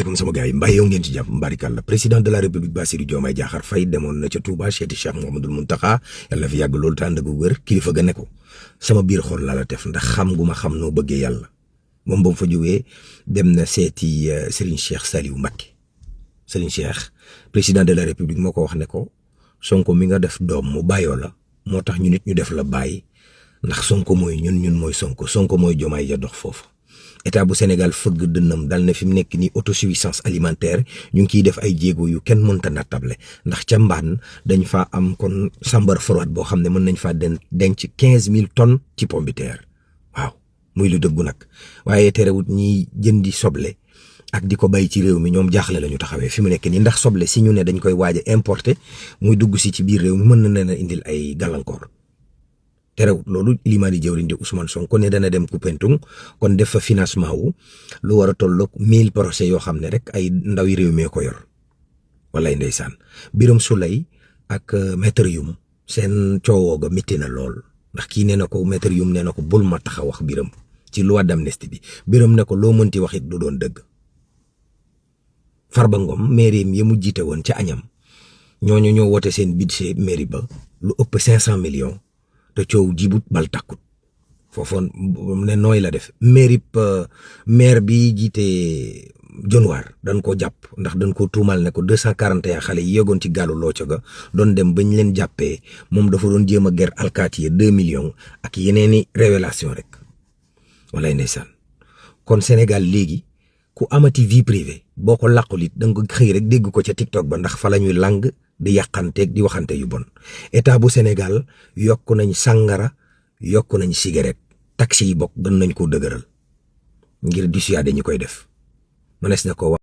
comme sama gars yi mbay yow ngeen ci jàpp mbarikàlla président de la république Bassirou Diomaye Diakhar Faye demoon na ca Touba seeti Cheikh Mouhamadoul Mountakha yàlla fi yàgg loolu tànd gu wër kilifa ga ne ko sama biir xol la def ndax xam gu ma xam noo bëggee yàlla moom ba mu fa jógee dem na seeti Serigne Cheikh Saliou Mbacké Serigne Cheikh président de la république moo ko wax ne ko Sonko mi nga def doom mu bàyyoo la moo tax ñu nit ñu def la bàyyi ndax Sonko mooy ñun mooy Sonko mooy Diomaye ja dox foofu. état bu Sénégal fëgg dënnam dal na fi mu nekk nii autosuffisance alimentaire ñu ngi ciy def ay jéego yu kenn mënta nattable ndax ca mbaan dañ faa am kon sambar froide boo xam ne mën nañ faa denc 15000 tonnes ci pomme de terre waaw muy lu dëggu nag waaye terewut ñiy jëndi soble ak di ko bay ci réew mi ñoom jaaxle la ñu taxawee fi mu nekk nii ndax soble si ñu ne dañ koy waaj a importer muy dugg si ci biir réew mi mën na leen a indil ay gàllankoor. terewut loolu limaani jëwriñ di Ousmane Sonko ne dana dem Koupentoum kon def fa financement wu lu war a tolloog 1000 projets yoo xam ne rek ay ndawi réew mi ko yor walay ndeysaan Birame Souleye ak maître Youm seen coowoo ga métti na lool ndax kii nee na ko maître Youm nee na ko bul ma tax a wax Birame ci loi d'amnistie bi Birame ne ko loo mënti wax it du doon dëgg. Farba Ngom mairie yi mu jiite woon ca Agnam ñooñu ñoo woote seen budget mairie ba lu ëpp 500 millions. te coow jibut bal takkut foofoon ne nooy la def maire bi jiite Dionewar dañ ko jàpp ndax dañ ko tuumal ne ko 241 xale yi yeggoon ci gaalu loo ca ga doon dem bañ leen jàppee moom dafa doon jéem a ger alkaati 2 millions ak yeneeni révélation rek walay ndeysaan kon Sénégal léegi ku amati vie privée boo ko làqulit da nga ko xëy rek dégg ko ca TikTok ba ndax fa la ñuy lang di yàqanteeg di waxante yu bon état bu Sénégal yokk nañ sàngara yokk nañ cigarette taxi yi bokk gën nañ ko dëgëral ngir dissuader ñi koy def mënees na ko wax